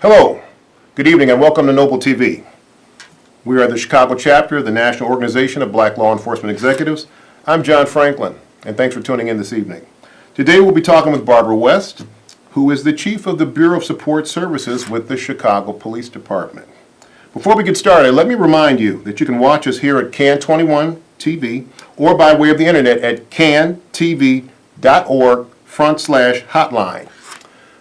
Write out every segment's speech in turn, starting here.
Hello, good evening, and welcome to Noble TV. We are the Chicago chapter of the National Organization of Black Law Enforcement Executives. I'm John Franklin, and thanks for tuning in this evening. Today we'll be talking with Barbara West, who is the Chief of the Bureau of Support Services with the Chicago Police Department. Before we get started, let me remind you that you can watch us here at CAN 21 TV or by way of the internet at cantv.org/hotline.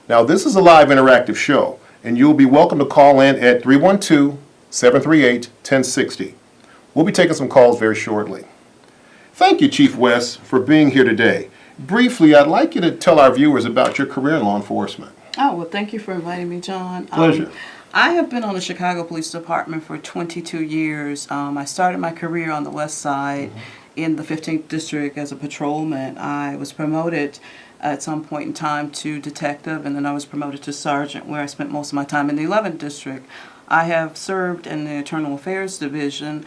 Now, this is a live interactive show, and you'll be welcome to call in at 312-738-1060. We'll be taking some calls very shortly. Thank you, Chief West, for being here today. Briefly, I'd like you to tell our viewers about your career in law enforcement. Oh, well, thank you for inviting me, John. Pleasure. I have been on the Chicago Police Department for 22 years. I started my career on the west side in the 15th District as a patrolman. I was promoted at some point in time to detective, and then I was promoted to sergeant, where I spent most of my time in the 11th District. I have served in the Internal Affairs Division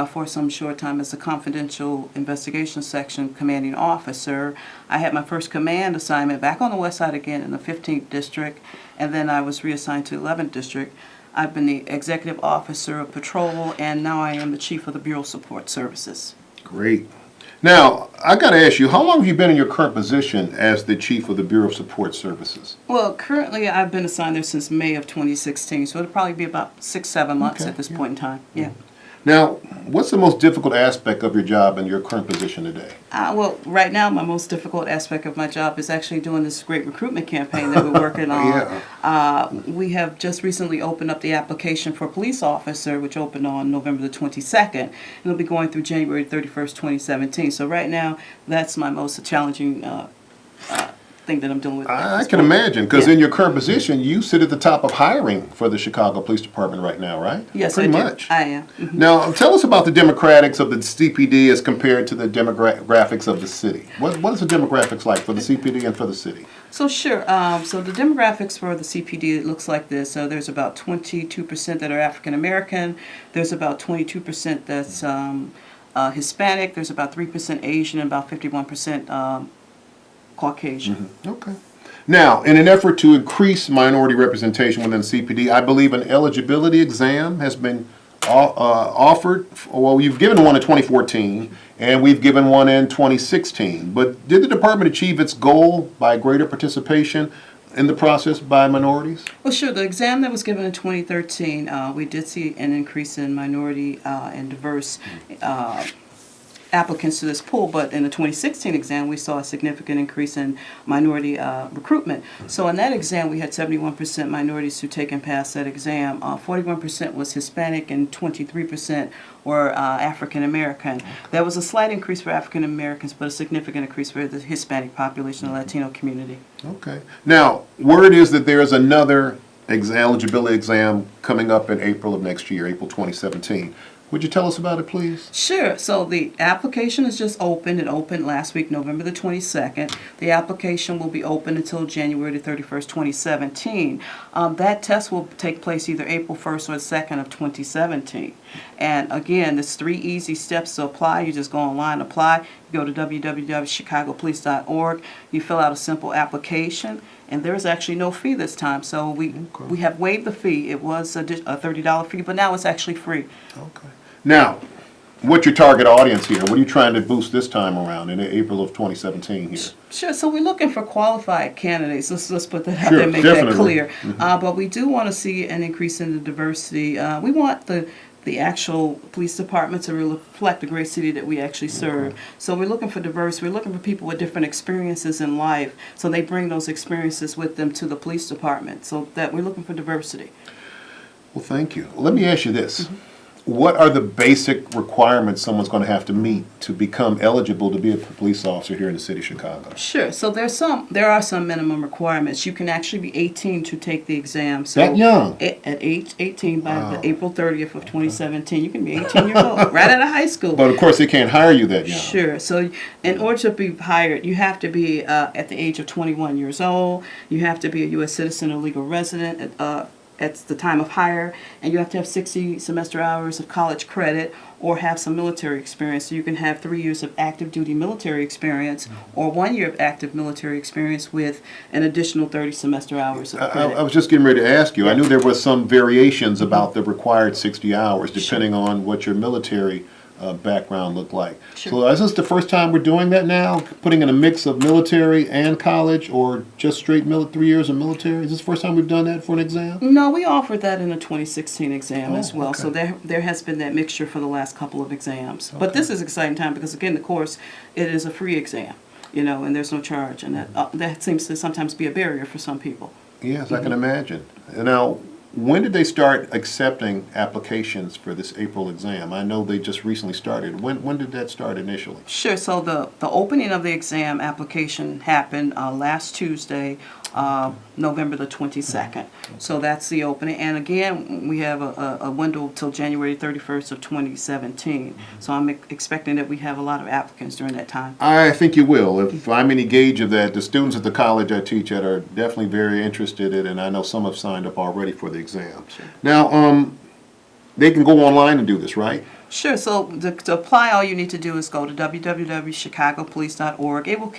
for some short time as a confidential investigation section commanding officer. I had my first command assignment back on the west side again in the 15th District, and then I was reassigned to the 11th District. I've been the executive officer of patrol, and now I am the chief of the Bureau of Support Services. Great. Now, I got to ask you, how long have you been in your current position as the Chief of the Bureau of Support Services? Well, currently I've been assigned there since May of 2016, so it'll probably be about 6-7 months at this point in time. Yeah. Now, what's the most difficult aspect of your job in your current position today? Well, right now, my most difficult aspect of my job is actually doing this great recruitment campaign that we're working on. We have just recently opened up the application for police officer, which opened on November the 22nd. It'll be going through January 31st, 2017. So right now, that's my most challenging thing that I'm dealing with. I can imagine, because in your current position, you sit at the top of hiring for the Chicago Police Department right now, right? Yes, Pretty I do. much. I am. Now, tell us about the demographics of the CPD as compared to the demographics of the city. What is the demographics like for the CPD and for the city? So sure. So the demographics for the CPD, it looks like this. So there's about 22% that are African American. There's about 22% that's Hispanic. There's about 3% Asian, and about 51% Caucasian. Okay. Now, in an effort to increase minority representation within CPD, I believe an eligibility exam has been offered. Well, you've given one in 2014, and we've given one in 2016. But did the department achieve its goal by greater participation in the process by minorities? Well, sure. The exam that was given in 2013, we did see an increase in minority and diverse applicants to this pool, but in the 2016 exam we saw a significant increase in minority recruitment. So in that exam we had 71% minorities who take and pass that exam. 41% was Hispanic and 23% were African American. There was a slight increase for African Americans, but a significant increase for the Hispanic population and Latino community. Okay. Now, word is that there is another eligibility exam coming up in April of next year, April 2017. Would you tell us about it, please? Sure. So the application is just open. It opened last week, November the 22nd. The application will be open until January the 31st, 2017. That test will take place either April 1st or 2nd of 2017. And again, there's 3 easy steps to apply. You just go online, apply. You go to www.chicagopolice.org. You fill out a simple application. And there's actually no fee this time, so we have waived the fee. It was a $30 fee, but now it's actually free. Okay. Now, what's your target audience here? What are you trying to boost this time around in April of 2017 here? Sure. So we're looking for qualified candidates. Let's put that out there and make that clear. But we do want to see an increase in the diversity. We want the actual police department to reflect the great city that we actually serve. So we're looking for diverse. We're looking for people with different experiences in life, so they bring those experiences with them to the police department. So that we're looking for diversity. Well, thank you. Let me ask you this. What are the basic requirements someone's going to have to meet to become eligible to be a police officer here in the city of Chicago? Sure. So there are some minimum requirements. You can actually be 18 to take the exam. So that young? At age 18 by the April 30th of 2017, you can be 18 years old, right out of high school. But of course, they can't hire you that young. Sure. So in order to be hired, you have to be at the age of 21 years old. You have to be a U.S. citizen or legal resident at the time of hire, and you have to have 60 semester hours of college credit, or have some military experience. So you can have 3 years of active duty military experience or 1 year of active military experience with an additional 30 semester hours of credit. I was just getting ready to ask you. I knew there was some variations about the required 60 hours depending on what your military background looked like. Sure. So is this the first time we're doing that now, putting in a mix of military and college, or just straight 3 years of military? Is this the first time we've done that for an exam? No, we offered that in the 2016 exam Oh, as well. okay. So there has been that mixture for the last couple of exams. But Okay. this is an exciting time because, again, the course, it is a free exam, and there's no charge. And that seems to sometimes be a barrier for some people. Yes, I can imagine. Now, when did they start accepting applications for this April exam? I know they just recently started. When did that start initially? Sure. So the opening of the exam application happened last Tuesday, November the 22nd. So that's the opening. And again, we have a window till January 31st of 2017. So I'm expecting that we have a lot of applicants during that time. I think you will. If I'm any gauge of that, the students at the college I teach at are definitely very interested in it, and I know some have signed up already for the exam. Sure. Now, they can go online and do this, right? Sure. So to apply, all you need to do is go to www.chicagopolice.org. It will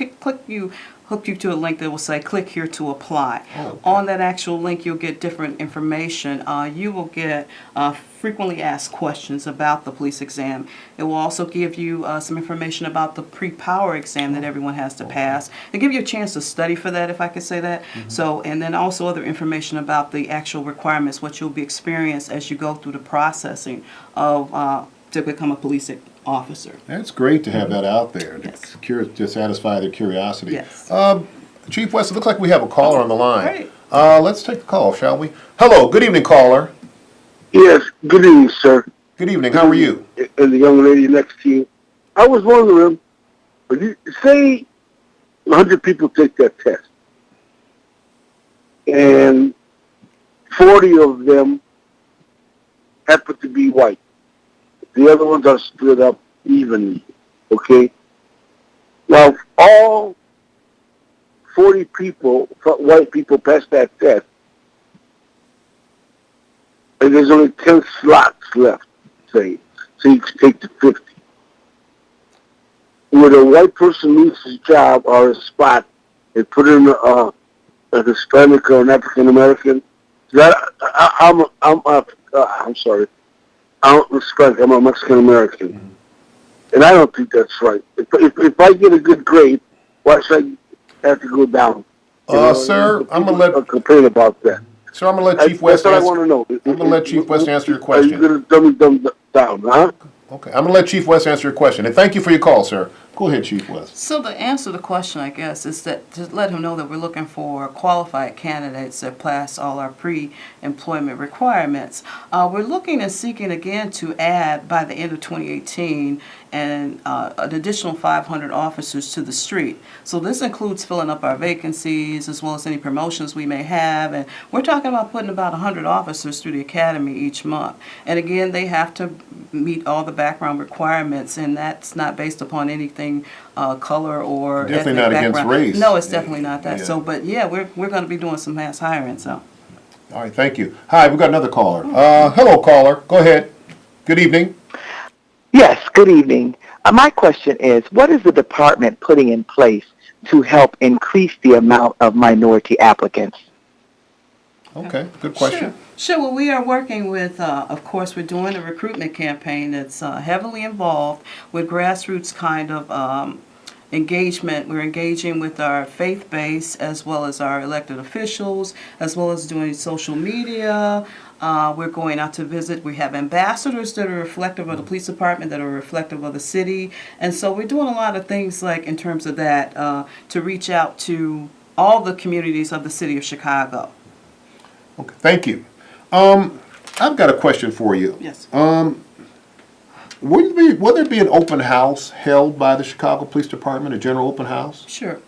hook you to a link that will say click here to apply. Oh, okay. On that actual link, you'll get different information. You will get frequently asked questions about the police exam. It will also give you some information about the pre-power exam that everyone has to pass. It'll give you a chance to study for that, if I could say that. So, and then also other information about the actual requirements, what you'll be experienced as you go through the processing of to become a police officer. That's great to have that out there Yes. to satisfy their curiosity. Yes. Chief West, it looks like we have a caller on the line. Great. Let's take the call, shall we? Hello, good evening, caller. Yes, good evening, sir. Good evening, how are you? And the young lady next to you. I was wondering, say 100 people take that test, and 40 of them happen to be white. The other ones are split up evenly, okay? Now, if all 40 people, white people, pass that test, and there's only 10 slots left, say, so you can take the 50. Would a white person lose his job or a spot and put in a Hispanic or an African American? I'm sorry. I'm Hispanic. I'm a Mexican American, and I don't think that's right. If I get a good grade, why should I have to go down? Sir, I'm gonna let complain about that. Sir, I'm gonna let Chief West. That's what I want to know. I'm gonna let Chief West answer your Are question. you going to dumb them down, huh? Okay, I'm gonna let Chief West answer your question. And thank you for your call, sir. Go ahead, Chief West. So the answer to the question, I guess, is that to let him know that we're looking for qualified candidates that pass all our pre-employment requirements. We're looking and seeking again to add by the end of 2018 an additional 500 officers to the street. So this includes filling up our vacancies as well as any promotions we may have. And we're talking about putting about 100 officers through the academy each month. And again, they have to meet all the background requirements, and that's not based upon anything color or Definitely ethnic not background. against race. No, it's definitely not that. Yeah. So, but yeah, we're going to be doing some mass hiring. So, All right, thank you. Hi, we've got another caller. Hello, caller. Go ahead. Good evening. Yes, good evening. My question is, what is the department putting in place to help increase the amount of minority applicants? Okay, good question. Sure. Well, we are working with, of course, we're doing a recruitment campaign that's heavily involved with grassroots kind of engagement. We're engaging with our faith base as well as our elected officials, as well as doing social media. We're going out to visit. We have ambassadors that are reflective of the police department, that are reflective of the city. And so we're doing a lot of things like in terms of that to reach out to all the communities of the city of Chicago. Okay, thank you. I've got a question for you. Yes. Will there be an open house held by the Chicago Police Department, a general open house? Sure.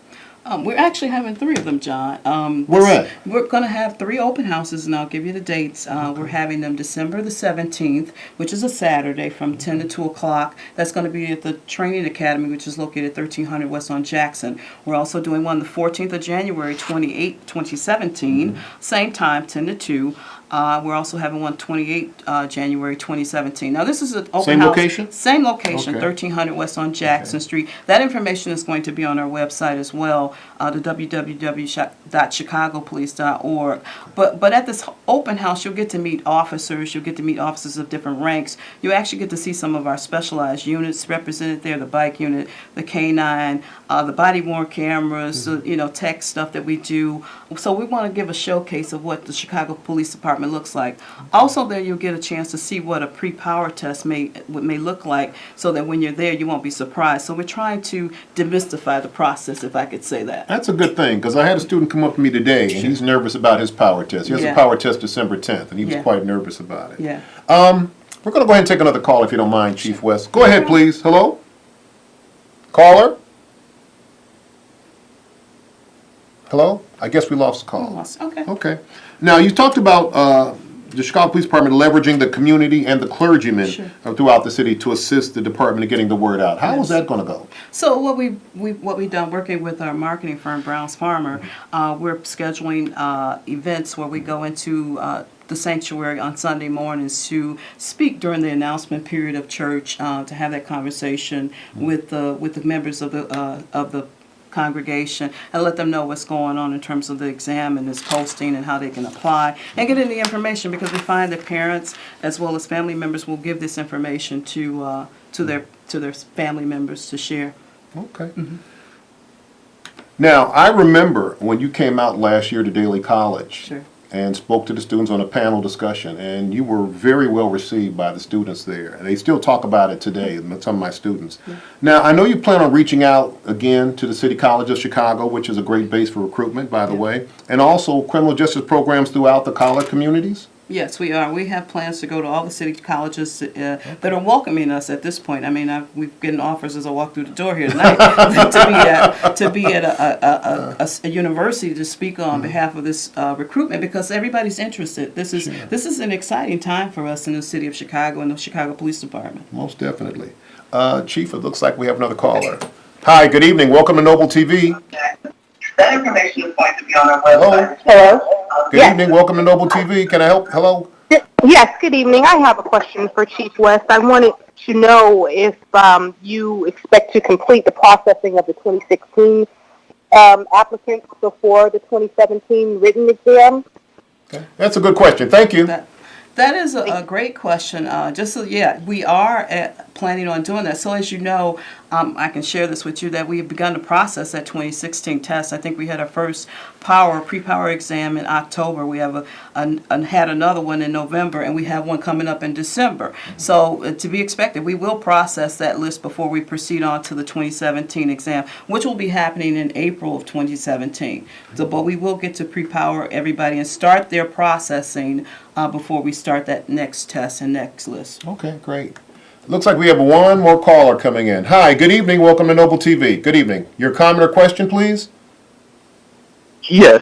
We're actually having 3 of them, John. Where at? We're going to have 3 open houses, and I'll give you the dates. We're having them December the 17th, which is a Saturday, from 10 to 2 o'clock. That's going to be at the Training Academy, which is located at 1300 West on Jackson. We're also doing one the 14th of January, 2017, same time, 10 to 2. We're also having one 28 January 2017. Now, this is an open Same house. location? Same location, Okay. 1300 West on Jackson Street. That information is going to be on our website as well, the www.chicagopolice.org. But at this open house, you'll get to meet officers. You'll get to meet officers of different ranks. You actually get to see some of our specialized units represented there: the bike unit, the K9, the body-worn cameras, tech stuff that we do. So we want to give a showcase of what the Chicago Police Department looks like. Also, there you'll get a chance to see what a pre-power test may look like, so that when you're there, you won't be surprised. So we're trying to demystify the process, if I could say that. That's a good thing, because I had a student come up to me today, and he's nervous about his power test. He has a Yeah. power test December 10th, and he was Yeah. quite nervous about it. Yeah. We're going to go ahead and take another call, if you don't mind, Chief West. Go ahead, please. Hello? Caller? Hello? I guess we lost the call. Okay. Okay. Now, you talked about the Chicago Police Department leveraging the community and the clergymen Sure. throughout the city to assist the department in getting the word out. How is that going to go? So what we've done, working with our marketing firm, Brown's Farmer, we're scheduling events where we go into the sanctuary on Sunday mornings to speak during the announcement period of church, to have that conversation with the members of the congregation, and let them know what's going on in terms of the exam and this posting and how they can apply and get any information, because we find that parents as well as family members will give this information to their family members to share. Okay. Now, I remember when you came out last year to Daly College Sure. and spoke to the students on a panel discussion, and you were very well received by the students there. And they still talk about it today, some of my students. Yeah. Now, I know you plan on reaching out again to the City College of Chicago, which is a great base for recruitment, by the way, and also criminal justice programs throughout the college communities. Yes, we are. We have plans to go to all the city colleges that are welcoming us at this point. I mean, we've gotten offers as I walk through the door here tonight to be at a university to speak on behalf of this recruitment, because everybody's interested. This is an exciting time for us in the city of Chicago and the Chicago Police Department. Most definitely. Chief, it looks like we have another caller. Hi, good evening. Welcome to Noble TV. That information is going to be on our website. Hello? Good Yes. evening. Welcome to Noble TV. Can I help? Hello? Yes, good evening. I have a question for Chief West. I wanted to know if you expect to complete the processing of the 2016 applicants before the 2017 written exam. Okay. That's a good question. Thank you. That is a great question. We are planning on doing that. So as you know, I can share this with you, that we have begun to process that 2016 test. I think we had our first pre-power exam in October. We have had another one in November, and we have one coming up in December. So to be expected, we will process that list before we proceed on to the 2017 exam, which will be happening in April of 2017. So, but we will get to pre-power everybody and start their processing before we start that next test and next list. Okay, great. Looks like we have one more caller coming in. Hi, good evening. Welcome to Noble TV. Good evening. Your comment or question, please? Yes,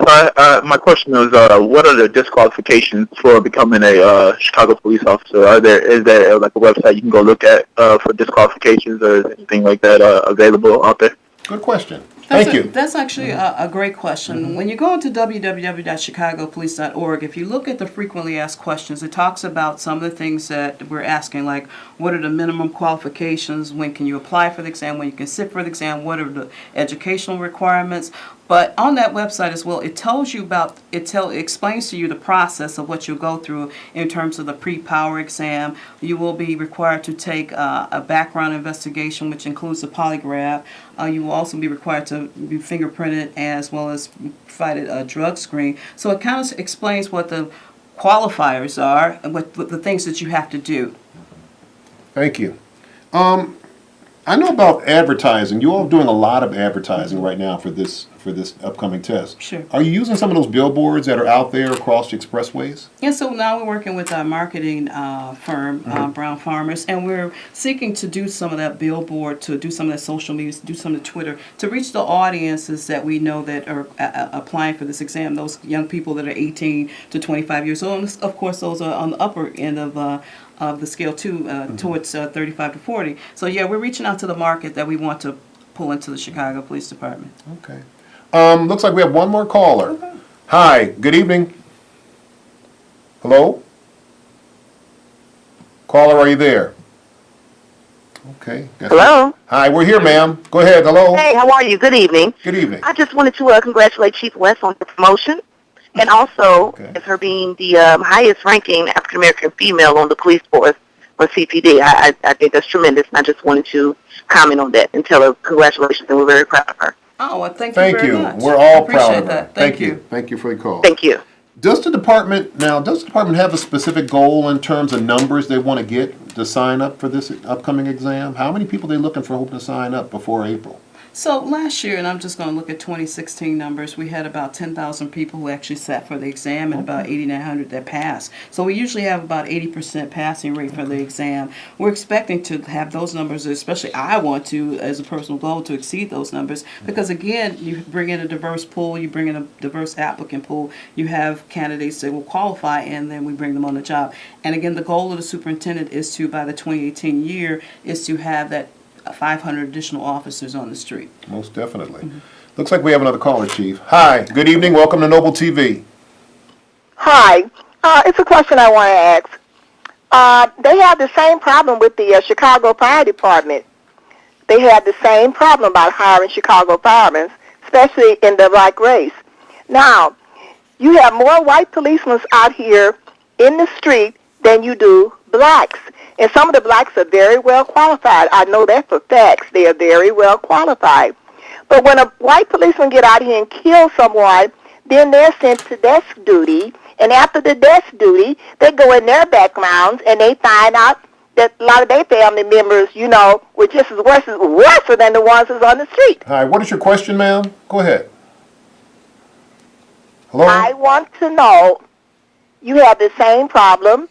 my question is, what are the disqualifications for becoming a Chicago police officer? Is there like a website you can go look at for disqualifications, or is anything like that available out there? Good question. Thank you. That's actually a great question. When you go into www.chicagopolice.org, if you look at the frequently asked questions, it talks about some of the things that we're asking, like what are the minimum qualifications, when can you apply for the exam, when you can sit for the exam, what are the educational requirements. But on that website as well, it tells you it explains to you the process of what you'll go through in terms of the pre-power exam. You will be required to take a background investigation, which includes a polygraph. You will also be required to be fingerprinted, as well as provided a drug screen. So it kind of explains what the qualifiers are and what the things that you have to do. Thank you. I know about advertising. You all are doing a lot of advertising right now for this upcoming test. Sure. Are you using some of those billboards that are out there across the expressways? And so now we're working with our marketing firm, Brown Farmers, and we're seeking to do some of that billboard, to do some of that social media, to do some of the Twitter, to reach the audiences that we know that are applying for this exam, those young people that are 18 to 25 years old. And of course, those are on the upper end of the scale too, towards 35 to 40. So yeah, we're reaching out to the market that we want to pull into the Chicago Police Department. Okay. Looks like we have one more caller. Okay. Hi, good evening. Hello? Caller, are you there? Okay. Hello? Hi, we're here, ma'am. Go ahead. Hello? Hey, how are you? Good evening. Good evening. I just wanted to congratulate Chief West on her promotion, and also as her being the highest ranking African American female on the police force for CPD. I think that's tremendous, and I just wanted to comment on that and tell her congratulations, and we're very proud of her. Oh, well, thank you very much. We're all Appreciate proud of her. that. Thank you. Thank you for the call. Thank you. Does the department have a specific goal in terms of numbers they want to get to sign up for this upcoming exam? How many people are they looking for hoping to sign up before April? So last year, and I'm just going to look at 2016 numbers, we had about 10,000 people who actually sat for the exam and about 8,900 that passed. So we usually have about 80% passing rate for the exam. We're expecting to have those numbers, especially I want to, as a personal goal, to exceed those numbers because, again, you bring in a diverse pool, you bring in a diverse applicant pool, you have candidates that will qualify, and then we bring them on the job. And, again, the goal of the superintendent is to, by the 2018 year, is to have that 500 additional officers on the street. Most definitely. Looks like we have another caller, Chief. Hi, good evening. Welcome to Noble TV. Hi. It's a question I want to ask. They have the same problem with the Chicago Fire Department. They have the same problem about hiring Chicago firemen, especially in the black race. Now, you have more white policemen out here in the street than you do blacks. And some of the blacks are very well qualified. I know that for facts. They are very well qualified. But when a white policeman get out here and kill someone, then they're sent to desk duty. And after the desk duty, they go in their backgrounds and they find out that a lot of their family members, you know, were just as worse than the ones that's on the street. Hi, what is your question, ma'am? Go ahead. Hello? I want to know, you have the same problem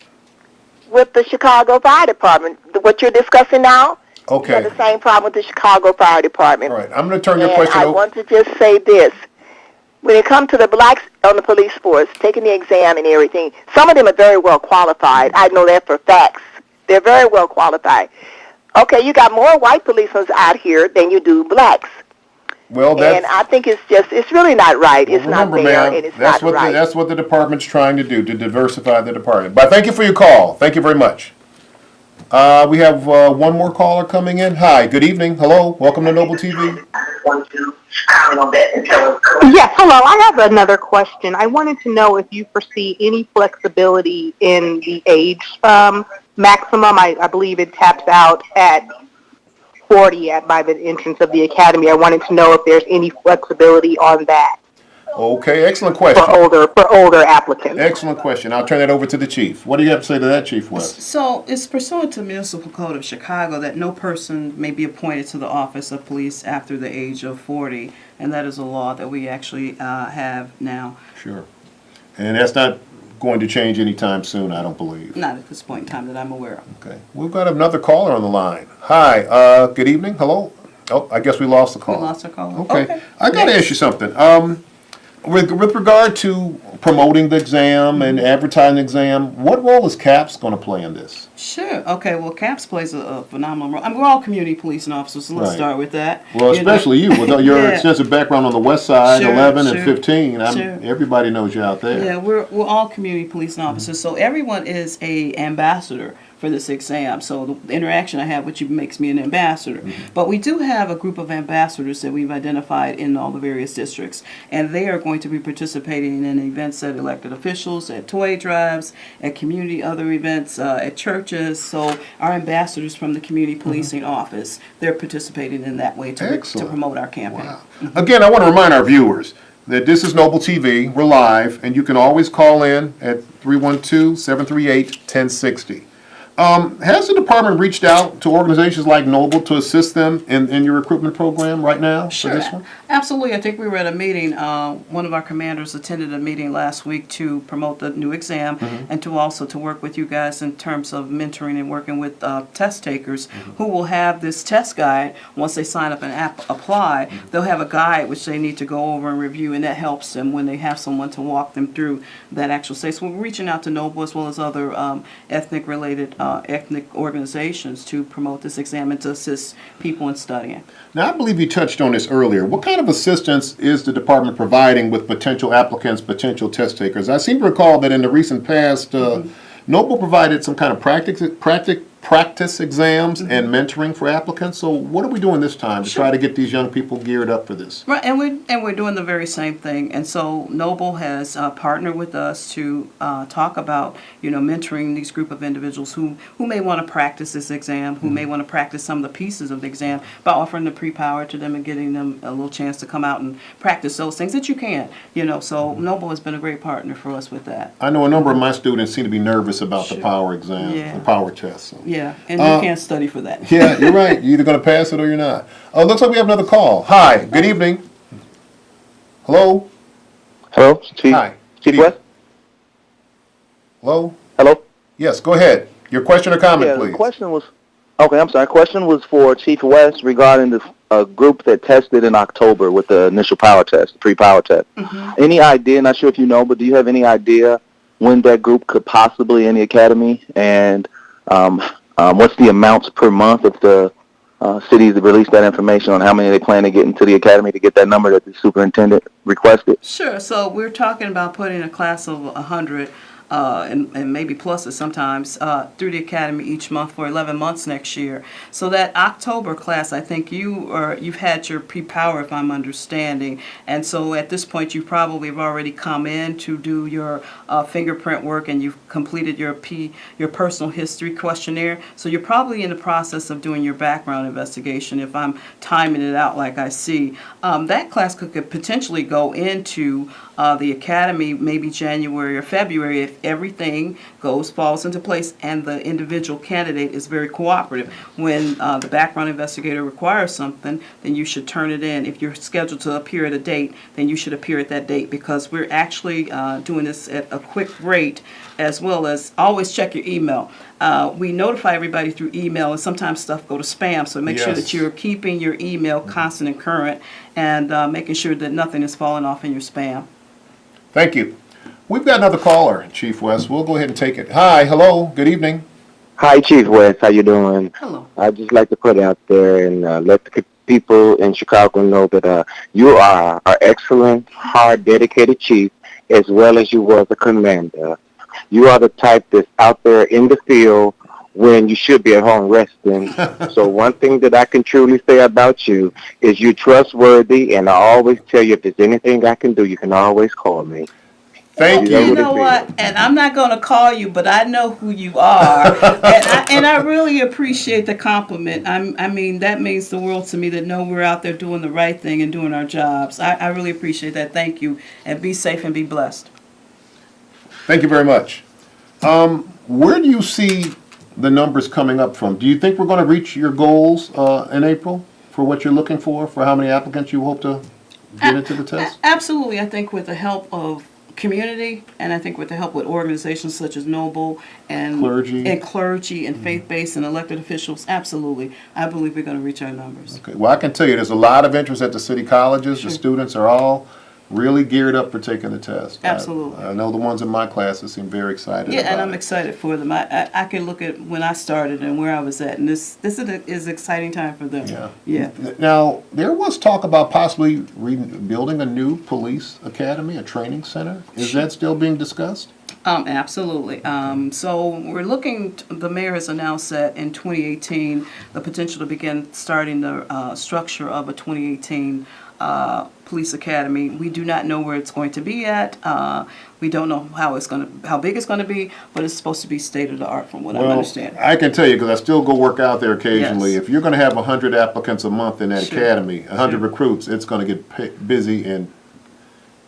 with the Chicago Fire Department. What you're discussing now, Okay. you have the same problem with the Chicago Fire Department. All right, I'm going to turn your And question I over. want to just say this. When it comes to the blacks on the police force, taking the exam and everything, some of them are very well qualified. I know that for facts. They're very well qualified. Okay, you got more white policemen out here than you do blacks. Well, And I think it's really not right. It's not remember, fair, ma'am, and it's not right. that's what the department's trying to do, to diversify the department. But thank you for your call. Thank you very much. We have one more caller coming in. Hi, good evening. Hello, welcome to Noble TV. Want to comment on that and tell us. Yes, hello. I have another question. I wanted to know if you foresee any flexibility in the age maximum. I believe it taps out at 40 by the entrance of the academy. I wanted to know if there's any flexibility on that Okay, excellent question. for older applicants. Excellent question. I'll turn that over to the chief. What do you have to say to that, Chief West? So it's pursuant to Municipal Code of Chicago that no person may be appointed to the office of police after the age of 40, and that is a law that we actually have now. Sure. And that's not going to change anytime soon, I don't believe. Not at this point in time that I'm aware of. Okay. We've got another caller on the line. Hi, good evening. Hello? Oh, I guess we lost the call. We lost our caller. Okay. I got to ask you something. With regard to promoting the exam and advertising the exam, what role is CAPS going to play in this? Sure. Okay. Well, CAPS plays a phenomenal role. I mean, we're all community policing officers, so let's Right. start with that. Well, especially you, with your Yeah. extensive background on the west side, Sure, 11 and sure, 15. sure. Everybody knows you out there. Yeah, we're all community policing officers, so everyone is a ambassador for this exam. So the interaction I have with you makes me an ambassador. But we do have a group of ambassadors that we've identified in all the various districts, and they are going to be participating in events at elected officials, at toy drives, at community other events, at churches. So our ambassadors from the community policing office, they're participating in that way to Excellent. promote our campaign. Wow. Again, I want to remind our viewers that this is Noble TV. We're live, and you can always call in at 312-738-1060. Has the department reached out to organizations like Noble to assist them in your recruitment program right now for this one? Absolutely. I think we were at a meeting. One of our commanders attended a meeting last week to promote the new exam and to also to work with you guys in terms of mentoring and working with test takers who will have this test guide. Once they sign up and apply, they'll have a guide which they need to go over and review, and that helps them when they have someone to walk them through that actual state. So we're reaching out to Noble as well as other ethnic-related ethnic organizations to promote this exam and to assist people in studying. Now, I believe you touched on this earlier. What kind of assistance is the department providing with potential applicants, potential test takers? I seem to recall that in the recent past, Noble provided some kind of practice exams and mentoring for applicants. So what are we doing this time to try to get these young people geared up for this? Right, and we're doing the very same thing. And so Noble has partnered with us to talk about, mentoring these group of individuals who may want to practice this exam, who may want to practice some of the pieces of the exam by offering the pre-power to them and getting them a little chance to come out and practice those things that you can. So Noble has been a great partner for us with that. I know a number of my students seem to be nervous about the power exam, the power test. So. Yeah, and you can't study for that. Yeah, you're right. You're either going to pass it or you're not. Looks like we have another call. Hi, good evening. Hello? Hello, Chief. Hi. Chief West? Hello? Hello? Yes, go ahead. Your question or comment, please. The question was, question was for Chief West regarding the group that tested in October with the initial power test, pre-power test. Any idea, not sure if you know, but do you have any idea when that group could possibly in the academy? And what's the amounts per month if the cities release that information on how many they plan to get into the academy to get that number that the superintendent requested? Sure. So we're talking about putting a class of 100 and maybe pluses sometimes through the academy each month for 11 months next year. So that October class, I think you've had your pre-power, if I'm understanding, and so at this point you probably have already come in to do your fingerprint work and you've completed your personal history questionnaire. So you're probably in the process of doing your background investigation, if I'm timing it out like I see. That class could potentially go into the academy maybe January or February if everything falls into place and the individual candidate is very cooperative. When the background investigator requires something, then you should turn it in. If you're scheduled to appear at a date, then you should appear at that date, because we're actually doing this at a quick rate, as well as always check your email. We notify everybody through email, and sometimes stuff go to spam, so make sure that you're keeping your email constant and current, and making sure that nothing is falling off in your spam. Thank you. We've got another caller, Chief West. We'll go ahead and take it. Hi, hello, good evening. Hi, Chief West. How you doing? Hello. I'd just like to put out there and let the people in Chicago know that you are an excellent, hard, dedicated chief, as well as you were the commander. You are the type that's out there in the field when you should be at home resting. So one thing that I can truly say about you is you're trustworthy, and I always tell you if there's anything I can do, you can always call me. Thank you. You know what? And I'm not going to call you, but I know who you are. and I really appreciate the compliment. I mean, that means the world to me, that we're out there doing the right thing and doing our jobs. I really appreciate that. Thank you. And be safe and be blessed. Thank you very much. Where do you see the numbers coming up from? Do you think we're going to reach your goals in April for what you're looking for how many applicants you hope to get into the test? Absolutely. I think with the help of community, and I think with the help with organizations such as Noble and clergy and faith-based and elected officials, absolutely, I believe we're going to reach our numbers. Okay. Well, I can tell you there's a lot of interest at the city colleges. The students are all really geared up for taking the test. Absolutely. I know the ones in my classes seem very excited. Yeah, about and I'm it. excited for them. I can look at when I started and where I was at, and this is an exciting time for them. Yeah. Now, there was talk about possibly building a new police academy, a training center. Is that still being discussed? Absolutely. So we're looking, the mayor has announced that in 2018, the potential to begin starting the structure of a 2018 police academy. We do not know where it's going to be at. We don't know how big it's going to be, but it's supposed to be state of the art from what I understand. I can tell you, because I still go work out there occasionally. Yes. If you're going to have 100 applicants a month in that academy, 100 recruits, it's going to get busy and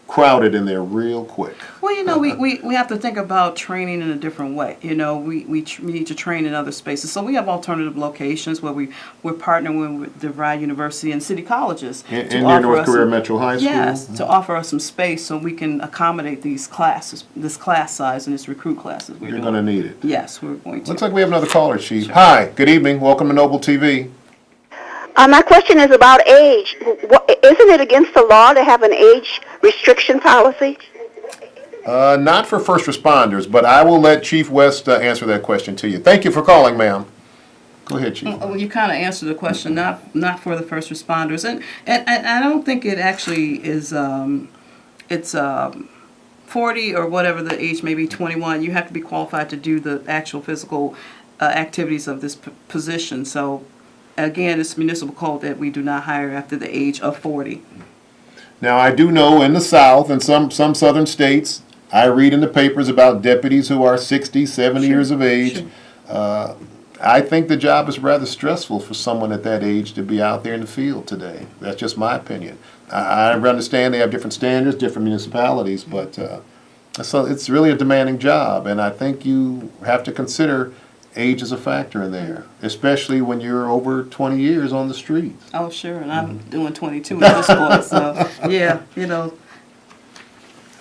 crowded in there real quick. Well, we have to think about training in a different way. We need to train in other spaces. So we have alternative locations where we're partnering with DeVry University and city colleges. In near North Career Metro High School? Yes, to offer us some space so we can accommodate these classes, this class size and this recruit classes. You're going to need it. Yes, we're going to. Looks like we have another caller, Chief. Hi, good evening. Welcome to Noble TV. My question is about age. Isn't it against the law to have an age restriction policy? Not for first responders, but I will let Chief West answer that question to you. Thank you for calling, ma'am. Go ahead, Chief. Well, you kind of answered the question, not for the first responders, and I don't think it actually is. It's 40 or whatever the age, maybe 21. You have to be qualified to do the actual physical activities of this position. So, again, it's municipal code that we do not hire after the age of 40. Now, I do know in the South and some southern states, I read in the papers about deputies who are 60, 70 years of age. Sure. I think the job is rather stressful for someone at that age to be out there in the field today. That's just my opinion. I understand they have different standards, different municipalities, but so it's really a demanding job, and I think you have to consider age as a factor in there, especially when you're over 20 years on the streets. Oh, sure, and I'm doing 22 at this point, so yeah, you know.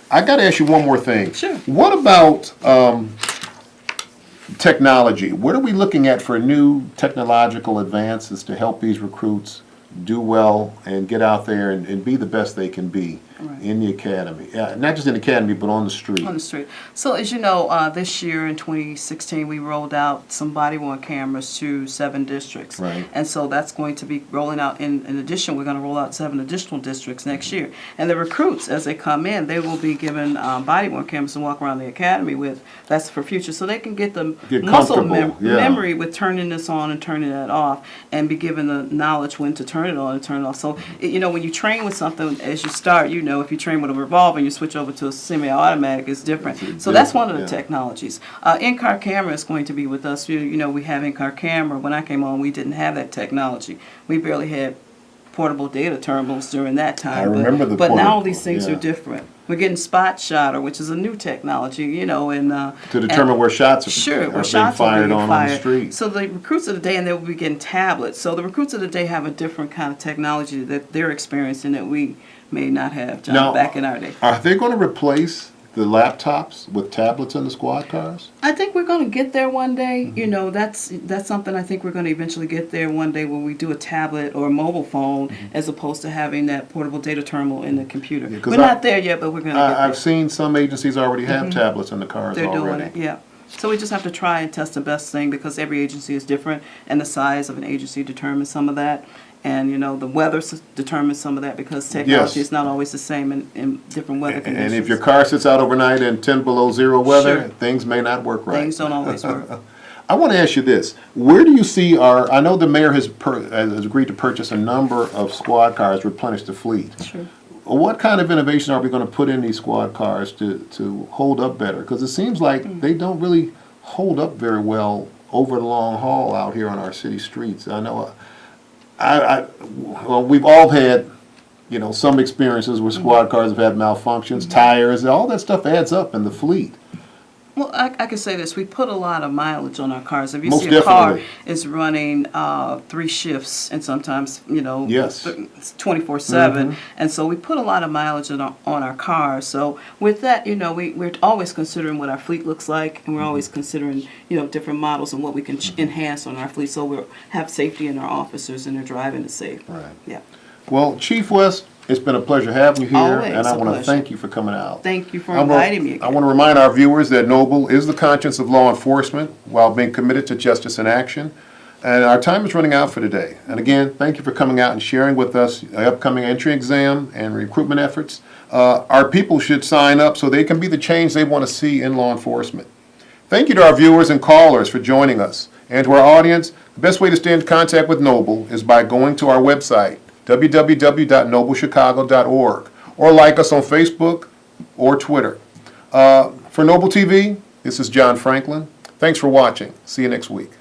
I got to ask you one more thing. Sure. What about technology? What are we looking at for new technological advances to help these recruits do well and get out there and be the best they can be in the academy? Not just in the academy, but on the street. On the street. So as you know, this year in 2016, we rolled out some body-worn cameras to 7 districts. Right. And so that's going to be rolling out. In addition, we're going to roll out 7 additional districts next year. And the recruits, as they come in, they will be given body-worn cameras to walk around the academy with. That's for future. So they can get the muscle memory with turning this on and turning that off, and be given the knowledge when to turn it on and turn it off. So, you know, when you train with something, as you start, you know, if you train with a revolver and you switch over to a semi-automatic, it's different. So that's one of the technologies. In-car camera is going to be with us. You know, we have in-car camera. When I came on, we didn't have that technology. We barely had portable data terminals during that time. I remember the But now portable, these things are different. We're getting spot shotter, which is a new technology, you know, and to determine where shots sure, are where being shots fired are being on fired. the street. So the recruits of the day, and they will be getting tablets. So the recruits of the day have a different kind of technology that they're experiencing that we may not have, John, Now, back in our day. Are they going to replace the laptops with tablets in the squad cars? I think we're going to get there one day. You know, that's something I think we're going to eventually get there one day when we do a tablet or a mobile phone as opposed to having that portable data terminal in the computer. We're not there yet, but we're going to get there. I've seen some agencies already have tablets in the cars They're already. doing it, yeah. So we just have to try and test the best thing because every agency is different, and the size of an agency determines some of that. And, you know, the weather determines some of that because technology is not always the same in different weather conditions. And if your car sits out overnight in 10 below zero weather, Sure. things may not work right. Things don't always work. I want to ask you this. Where do you see I know the mayor has agreed to purchase a number of squad cars, replenish the fleet. Sure. What kind of innovation are we going to put in these squad cars to hold up better? Because it seems like they don't really hold up very well over the long haul out here on our city streets. I know well, we've all had, you know, some experiences where squad cars have had malfunctions, tires, all that stuff adds up in the fleet. Well, I can say this. We put a lot of mileage on our cars. If you Most see a car definitely. is running 3 shifts and sometimes, you know, Yes. 24/7. And so we put a lot of mileage on our cars. So with that, you know, we're always considering what our fleet looks like, and we're always considering, you know, different models and what we can enhance on our fleet so we'll have safety in our officers and their driving is safe. Right. Yeah. Well, Chief West, it's been a pleasure having you here, Always and I a want to pleasure. thank you for coming out. Thank you for inviting me again. I want to remind our viewers that Noble is the conscience of law enforcement while being committed to justice and action. And our time is running out for today. And again, thank you for coming out and sharing with us the upcoming entry exam and recruitment efforts. Our people should sign up so they can be the change they want to see in law enforcement. Thank you to our viewers and callers for joining us. And to our audience, the best way to stay in contact with Noble is by going to our website, www.noblechicago.org, or like us on Facebook or Twitter. For Noble TV, this is John Franklin. Thanks for watching. See you next week.